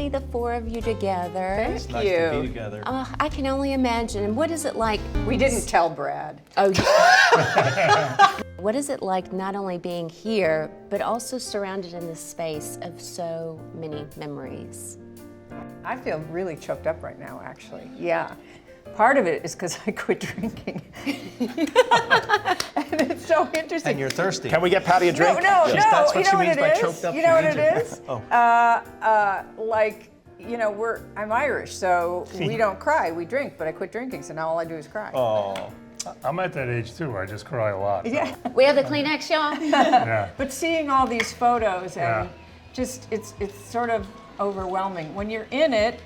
see the four of you together. It's nice to be together. I can only imagine. What is it like? We didn't tell Brad. Oh, yeah. What is it like not only being here, but also surrounded in this space of so many memories? I feel really choked up right now, actually. Yeah. Part of it is because I quit drinking. And it's so interesting. And you're thirsty. Can we get Patty a drink? No. That's what You know she what means it by is? choked up. You know what it She is? Oh. I'm Irish, so we don't cry. We drink, but I quit drinking, so now all I do is cry. Oh. I'm at that age too. I just cry a lot. Yeah. We have the Kleenex, y'all. Yeah. But seeing all these photos and Yeah. just, it's sort of overwhelming. When you're in it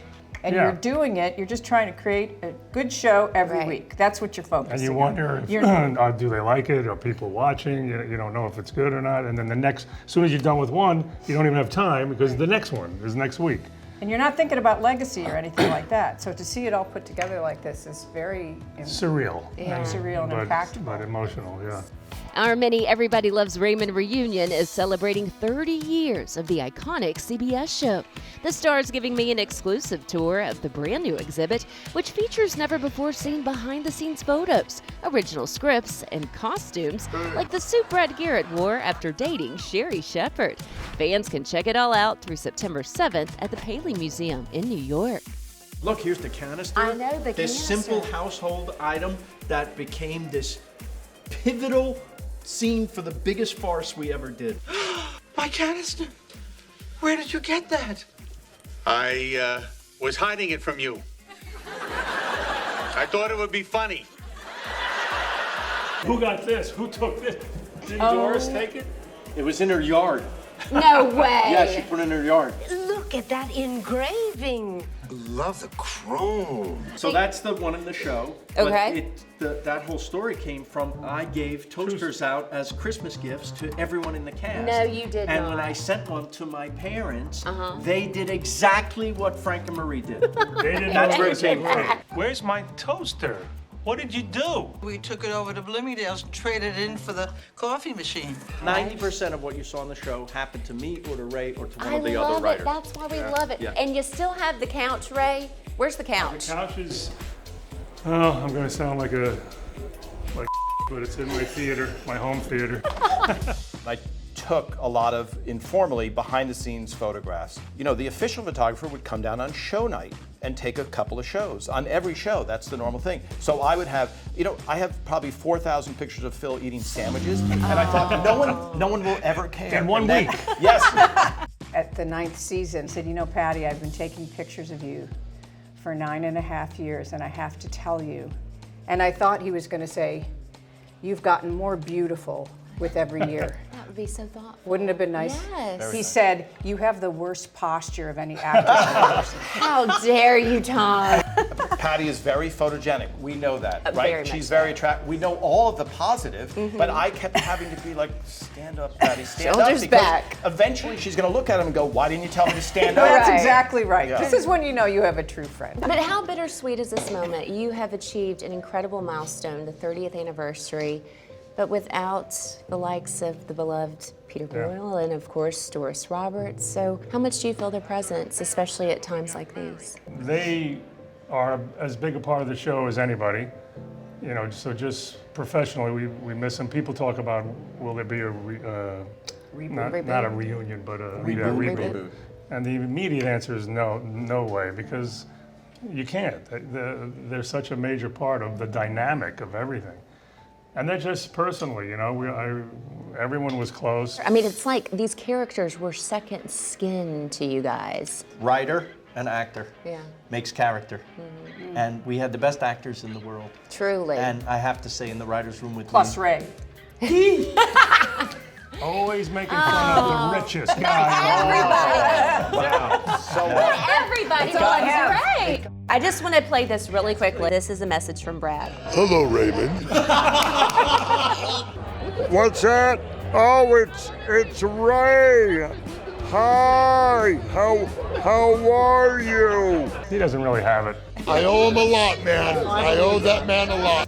and Yeah. you're doing it, you're just trying to create a good show every Right. week. That's what you're focusing And you on. wonder if, do they like it? Are people watching? You don't know if it's good or not. And then as soon as you're done with one, you don't even have time because the next one is next week. And you're not thinking about legacy or anything like that. So to see it all put together like this is very Surreal. surreal and impactful. But emotional, yeah. Our mini Everybody Loves Raymond reunion is celebrating 30 years of the iconic CBS show. The star's giving me an exclusive tour of the brand new exhibit, which features never-before-seen behind-the-scenes photos, original scripts, and costumes like the suit Brad Garrett wore after dating Sherry Shepherd. Fans can check it all out through September 7th at the Paley Museum in New York. Look, here's the canister. I know, the This canister. simple household item that became this pivotal scene for the biggest farce we ever did. My canister? Where did you get that? I was hiding it from you. I thought it would be funny. Who got this? Who took this? Did Doris take it? It was in her yard. No way. Yeah, she put it in her yard. Look at that engraving. Love the chrome. So that's the one in the show. Okay. But that whole story came from I gave toasters out as Christmas gifts to everyone in the cast. No, you did And not. when I sent one to my parents, they did exactly what Frank and Marie did. They didn't That's know where it came from. Where's my toaster? What did you do? We took it over to Bloomingdale's and traded it in for the coffee machine. 90% of what you saw on the show happened to me or to Ray or to one I of the love other writers. it. That's why we love it. Yeah. And you still have the couch, Ray? Where's the couch? Couch is, oh, I'm gonna sound like but it's in my theater, my home theater. I took a lot of informally behind-the-scenes photographs. You know, the official photographer would come down on show night and take a couple of shows. On every show, that's the normal thing. So I would have, I have probably 4,000 pictures of Phil eating sandwiches, and I thought no one will ever care. In one And then- week. Yes. At the 9th season, said, Patty, I've been taking pictures of you for 9.5 years, and I have to tell you. And I thought he was going to say, you've gotten more beautiful with every year. That would be so thoughtful. Wouldn't it have been nice? Yes. He said, you have the worst posture of any actor I've ever seen. How dare you, Tom? Patty is very photogenic. We know that, right? Very much She's so. very attractive. We know all of the positive, but I kept having to be like, stand up, Patty, stand up. Shoulders because back. Eventually, she's going to look at him and go, why didn't you tell me to stand up? That's Right. exactly right. Yeah. This is when you know you have a true friend. But how bittersweet is this moment? You have achieved an incredible milestone, the 30th anniversary, but without the likes of the beloved Peter Boyle and, of course, Doris Roberts. So how much do you feel their presence, especially at times like these? They are as big a part of the show as anybody. So just professionally, we miss them. People talk about, will there be a not a reunion, but a reboot. And the immediate answer is no way, because you can't. They're such a major part of the dynamic of everything. And they're just personally, everyone was close. I mean, it's like these characters were second skin to you guys. Writer and actor Yeah. makes character. And we had the best actors in the world. Truly. And I have to say, in the writer's room with Plus me. Ray. Always making fun of the richest guy. Everybody loves Ray. I just want to play this really quickly. This is a message from Brad. Hello, Raymond. What's that? Oh, it's Ray. Hi, how are you? He doesn't really have it. I owe him a lot, man. I owe that man a lot.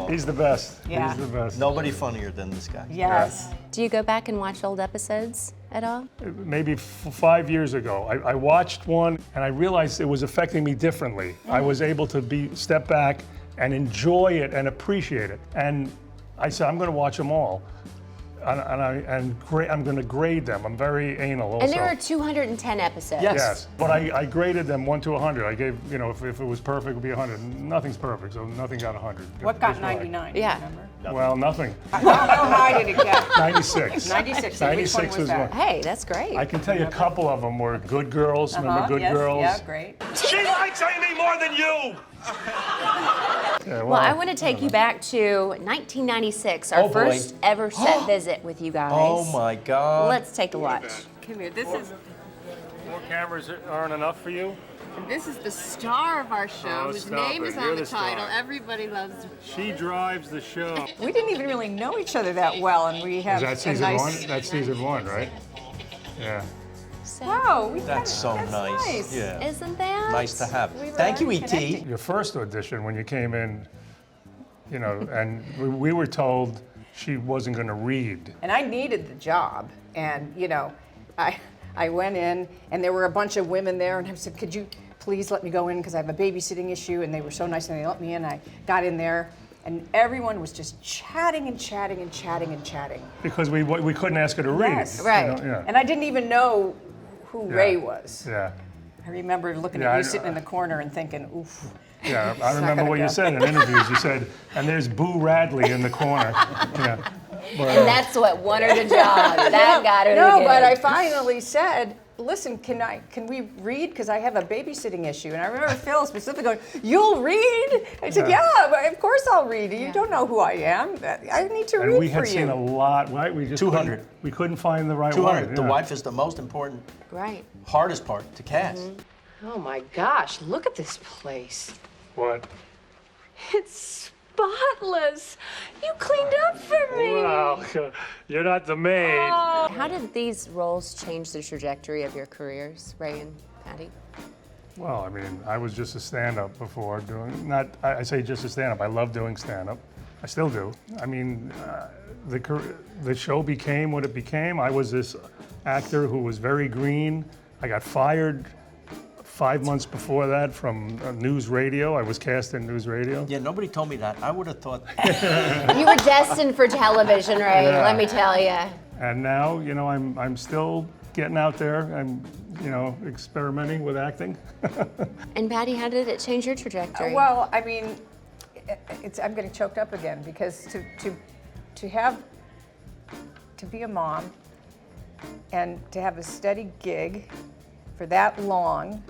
He's the best. Yeah. He's the best. Nobody funnier than this guy. Yes. Do you go back and watch old episodes at all? Maybe 5 years ago, I watched one and I realized it was affecting me differently. I was able to step back and enjoy it and appreciate it. And I said, I'm going to watch them all. I'm going to grade them. I'm very anal also. And there are 210 episodes. Yes, but I graded them 1 to 100. I gave, if it was perfect, it would be 100. Nothing's perfect, so nothing got 100. What got Just like- 99? Yeah. Remember? Well, nothing. How high did it get? 96. 96. 96 was one. Hey, that's great. I can tell you a couple of them were Good Girls. Remember Good yes, Girls? Yeah, great. She likes Amy more than you. Yeah, Well, I want to take you back to 1996, our Oh, boy. first ever set visit with you guys. Oh my God. Let's take a watch. Come here. This is 4 cameras aren't enough for you? the star of our show, Oh, whose stop name it. is You're on the the star. title. Everybody loves. She drives the show. We didn't even really know each other that well, and we have Is that a season nice. 1? That's season 1, right? Yeah. Wow, That's so nice. Yeah. Isn't that? Nice to have. We were Thank you, already E.T. connected. Your first audition when you came in, and we were told she wasn't going to read. And I needed the job, and I went in, and there were a bunch of women there, and I said, "Could you please let me go in because I have a babysitting issue?" And they were so nice, and they let me in. I got in there, and everyone was just chatting and chatting and chatting and chatting. Because we couldn't ask her to read. Yes. Right. Yeah. And I didn't even know who Ray was. Yeah. I remember looking Yeah, at you sitting in the corner and thinking, "Oof." Yeah, It's I not remember gonna what you go. said in interviews. You said, and there's Boo Radley in the corner. Yeah. But, And that's what won her the job. That got her the No, gig. but I finally said, "Listen, can we read? Because I have a babysitting issue." And I remember Phil specifically going, "You'll read?" I said, "Yeah, of course I'll read. You don't know who I am. I need to and read we for had seen a you." lot, right? We just 200. We couldn't find the right 200. one. The yeah. wife is the most important, Right. hardest part to cast. Oh my gosh! Look at this place. What? It's spotless. You cleaned up for me. Wow, you're not the maid. How did these roles change the trajectory of your careers, Ray and Patty? Well, I mean, I was just a stand-up before doing, I say just a stand-up, I love doing stand-up. I still do. I mean, the show became what it became. I was this actor who was very green. I got fired 5 months before that from news radio. I was cast in news radio. Yeah, nobody told me that. I would have thought. You were destined for television, Ray, Yeah. let me tell you. And now, I'm still getting out there and, experimenting with acting. And Patty, how did it change your trajectory? Well, I mean, I'm getting choked up again because to be a mom and to have a steady gig for that long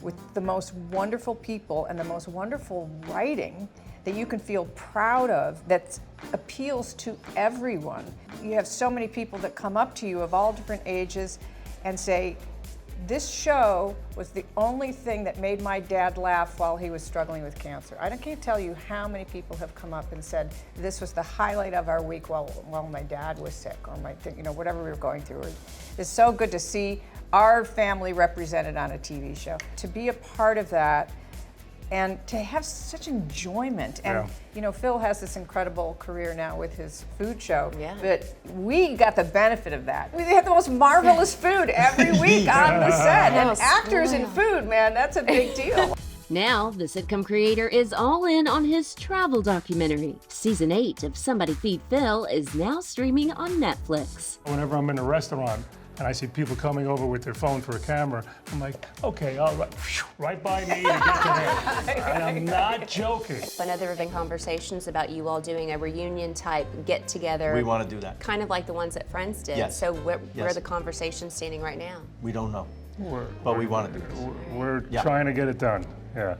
with the most wonderful people and the most wonderful writing that you can feel proud of, that appeals to everyone. You have so many people that come up to you of all different ages and say, "This show was the only thing that made my dad laugh while he was struggling with cancer." I can't tell you how many people have come up and said, "This was the highlight of our week while my dad was sick," or whatever we were going through. It's so good to see our family represented on a TV show. To be a part of that and to have such enjoyment. And Phil has this incredible career now with his food show. Yeah. But we got the benefit of that. We have the most marvelous food every week on the set. And actors in food, man, that's a big deal. Now, the sitcom creator is all in on his travel documentary. Season 8 of Somebody Feed Phil is now streaming on Netflix. Whenever I'm in a restaurant and I see people coming over with their phone for a camera, I'm like, okay, all right, right by me to get to them. And I'm not joking. I know there have been conversations about you all doing a reunion type get together. We want to do that. Kind of like the ones that Friends did. Yes. So where Yes. are the conversations standing right now? We don't know. But we want to do this. We're trying to get it done, yeah.